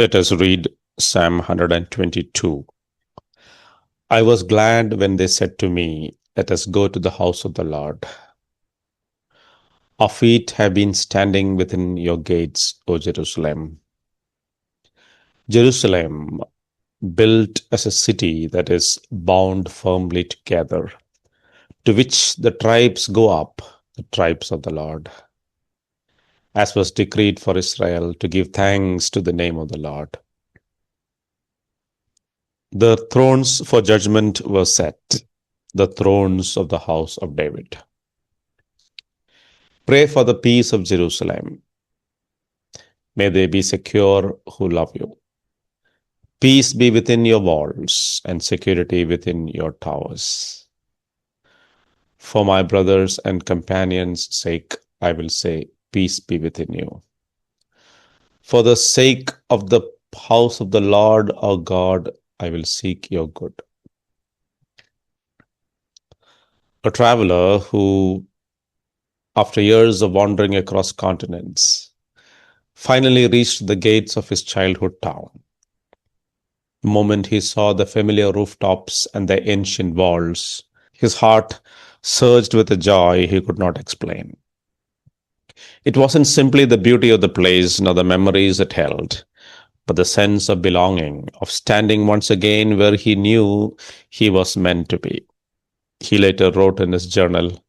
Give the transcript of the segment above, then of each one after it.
Let us read Psalm 122. I was glad when they said to me, "Let us go to the house of the Lord." Our feet have been standing within your gates, O Jerusalem. Jerusalem, built as a city that is bound firmly together, to which the tribes go up, the tribes of the Lord, as was decreed for Israel to give thanks to the name of the Lord. The thrones for judgment were set, the thrones of the house of David. Pray for the peace of Jerusalem. May they be secure who love you. Peace be within your walls and security within your towers. For my brothers and companions' sake, I will say, peace be within you. For the sake of the house of the Lord our God, I will seek your good. A traveler who, after years of wandering across continents, finally reached the gates of his childhood town. The moment he saw the familiar rooftops and the ancient walls, his heart surged with a joy he could not explain. It wasn't simply the beauty of the place nor the memories it held, but the sense of belonging, of standing once again where he knew he was meant to be. He later wrote in his journal,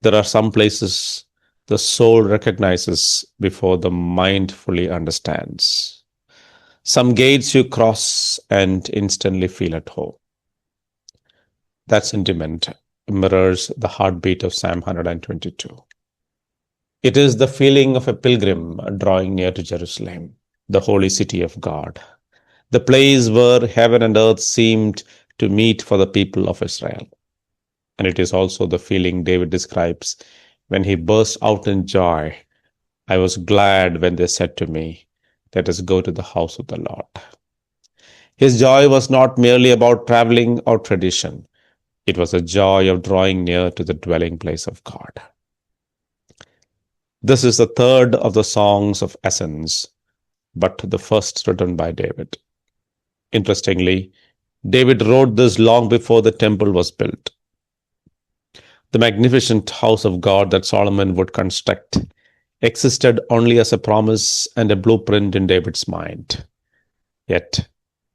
"There are some places the soul recognizes before the mind fully understands. Some gates you cross and instantly feel at home." That sentiment mirrors the heartbeat of Psalm 122. It is the feeling of a pilgrim drawing near to Jerusalem, the holy city of God, the place where heaven and earth seemed to meet for the people of Israel. And it is also the feeling David describes when he burst out in joy. I was glad when they said to me, "Let us go to the house of the Lord." His joy was not merely about traveling or tradition. It was a joy of drawing near to the dwelling place of God. This is the third of the songs of ascents, but the first written by David. Interestingly, David wrote this long before the temple was built. The magnificent house of God that Solomon would construct existed only as a promise and a blueprint in David's mind. Yet,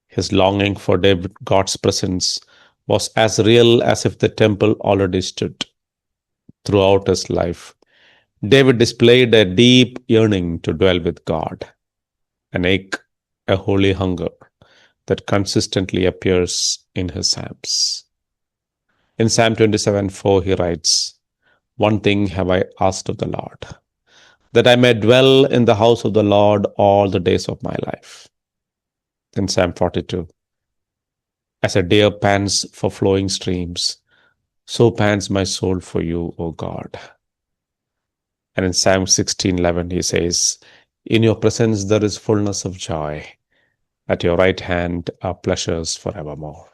his longing for God's presence was as real as if the temple already stood. Throughout his life, David displayed a deep yearning to dwell with God, an ache, a holy hunger that consistently appears in his Psalms. In Psalm 27:4, he writes, "One thing have I asked of the Lord, that I may dwell in the house of the Lord all the days of my life." In Psalm 42, "As a deer pants for flowing streams, so pants my soul for you, O God." And in Psalm 16:11, he says, "In your presence there is fullness of joy. At your right hand are pleasures forevermore."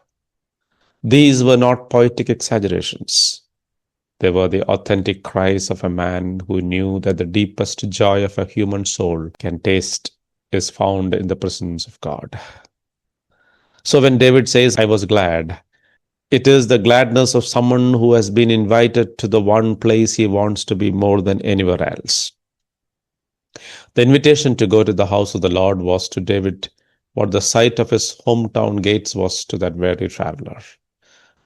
These were not poetic exaggerations. They were the authentic cries of a man who knew that the deepest joy of a human soul can taste is found in the presence of God. So when David says, "I was glad," it is the gladness of someone who has been invited to the one place he wants to be more than anywhere else. The invitation to go to the house of the Lord was to David what the sight of his hometown gates was to that very traveler,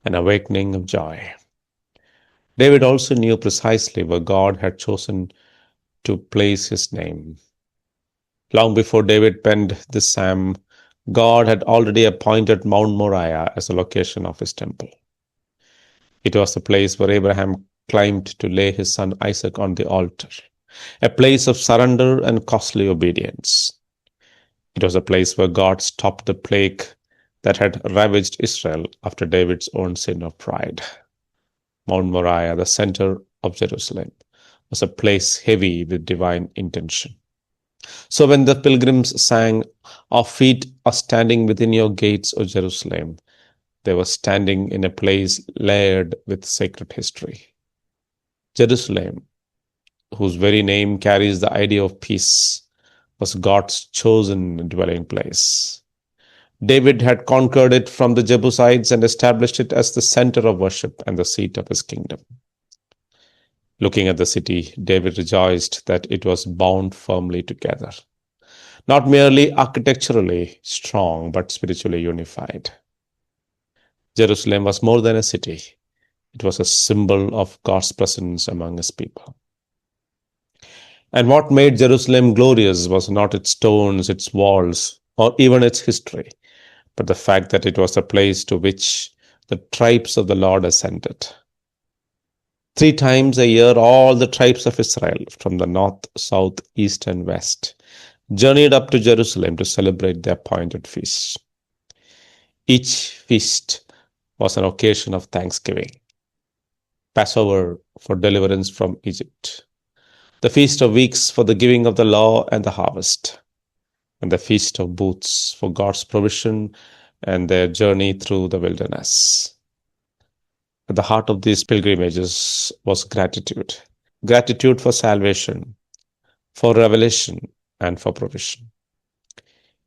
an awakening of joy. David also knew precisely where God had chosen to place his name. Long before David penned this psalm, God had already appointed Mount Moriah as the location of his temple. It was the place where Abraham climbed to lay his son Isaac on the altar, a place of surrender and costly obedience. It was a place where God stopped the plague that had ravaged Israel after David's own sin of pride. Mount Moriah, the center of Jerusalem, was a place heavy with divine intention. So when the pilgrims sang, "Our feet are standing within your gates, O Jerusalem," they were standing in a place layered with sacred history. Jerusalem, whose very name carries the idea of peace, was God's chosen dwelling place. David had conquered it from the Jebusites and established it as the center of worship and the seat of his kingdom. Looking at the city, David rejoiced that it was bound firmly together, not merely architecturally strong, but spiritually unified. Jerusalem was more than a city. It was a symbol of God's presence among his people. And what made Jerusalem glorious was not its stones, its walls, or even its history, but the fact that it was a place to which the tribes of the Lord ascended. 3 times a year, all the tribes of Israel, from the north, south, east, and west, journeyed up to Jerusalem to celebrate their appointed feasts. Each feast was an occasion of thanksgiving. Passover for deliverance from Egypt, the Feast of Weeks for the giving of the law and the harvest, and the Feast of Booths for God's provision and their journey through the wilderness. At the heart of these pilgrimages was gratitude. Gratitude for salvation, for revelation, and for provision.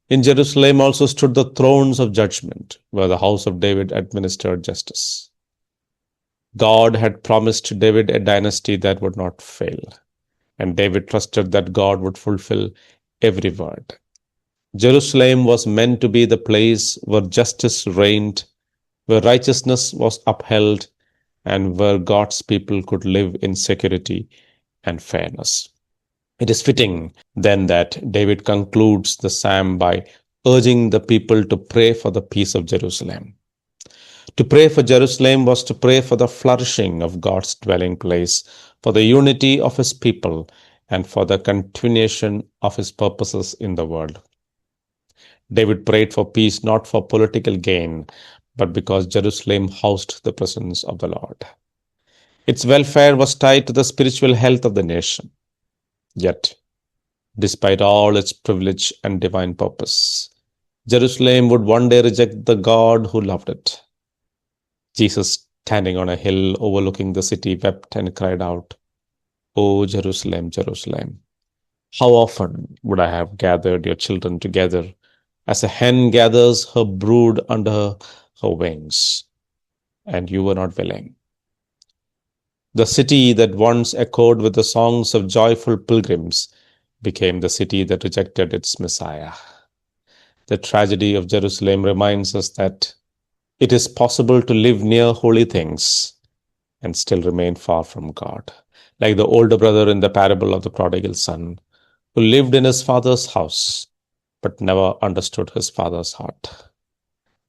In Jerusalem also stood the thrones of judgment, where the house of David administered justice. God had promised David a dynasty that would not fail, and David trusted that God would fulfill every word. Jerusalem was meant to be the place where justice reigned, where righteousness was upheld, and where God's people could live in security and fairness. It is fitting then that David concludes the psalm by urging the people to pray for the peace of Jerusalem. To pray for Jerusalem was to pray for the flourishing of God's dwelling place, for the unity of his people, and for the continuation of his purposes in the world. David prayed for peace not for political gain, but because Jerusalem housed the presence of the Lord. Its welfare was tied to the spiritual health of the nation. Yet, despite all its privilege and divine purpose, Jerusalem would one day reject the God who loved it. Jesus, standing on a hill overlooking the city, wept and cried out, "O Jerusalem, Jerusalem, how often would I have gathered your children together as a hen gathers her brood under her wings, and you were not willing." The city that once echoed with the songs of joyful pilgrims became the city that rejected its Messiah. The tragedy of Jerusalem reminds us that it is possible to live near holy things and still remain far from God, like the older brother in the parable of the prodigal son, who lived in his father's house but never understood his father's heart.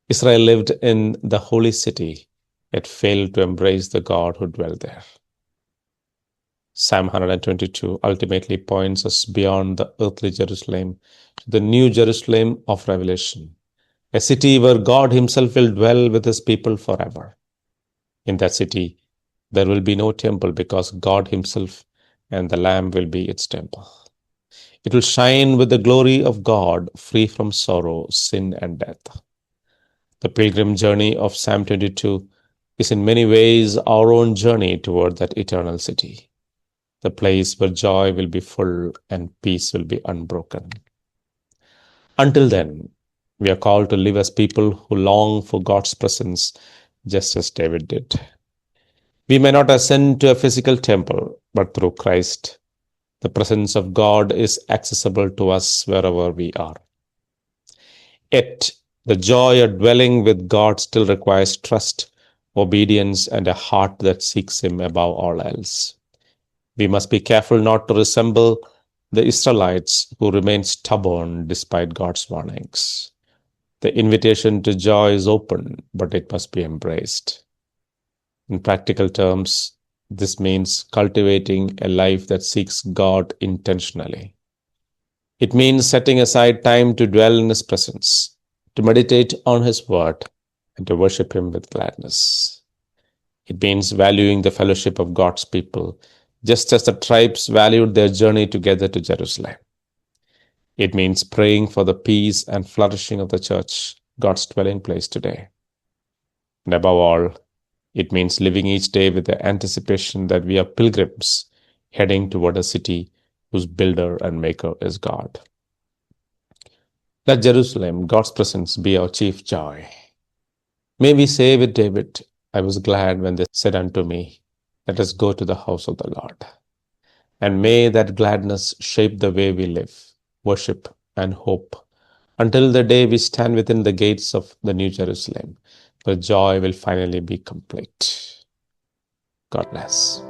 Israel lived in the holy city, yet failed to embrace the God who dwelt there. Psalm 122 ultimately points us beyond the earthly Jerusalem to the new Jerusalem of Revelation, a city where God himself will dwell with his people forever. In that city, there will be no temple because God himself and the Lamb will be its temple. It will shine with the glory of God, free from sorrow, sin, and death. The pilgrim journey of Psalm 22 is in many ways our own journey toward that eternal city, the place where joy will be full and peace will be unbroken. Until then, we are called to live as people who long for God's presence, just as David did. We may not ascend to a physical temple, but through Christ, the presence of God is accessible to us wherever we are. Yet, the joy of dwelling with God still requires trust, obedience, and a heart that seeks him above all else. We must be careful not to resemble the Israelites who remained stubborn despite God's warnings. The invitation to joy is open, but it must be embraced. In practical terms, this means cultivating a life that seeks God intentionally. It means setting aside time to dwell in his presence, to meditate on his word, and to worship him with gladness. It means valuing the fellowship of God's people, just as the tribes valued their journey together to Jerusalem. It means praying for the peace and flourishing of the church, God's dwelling place today. And above all, it means living each day with the anticipation that we are pilgrims heading toward a city whose builder and maker is God. Let Jerusalem, God's presence, be our chief joy. May we say with David, I was glad when they said unto me, let us go to the house of the Lord. And may that gladness shape the way we live, worship, and hope until the day we stand within the gates of the New Jerusalem, where joy will finally be complete. God bless.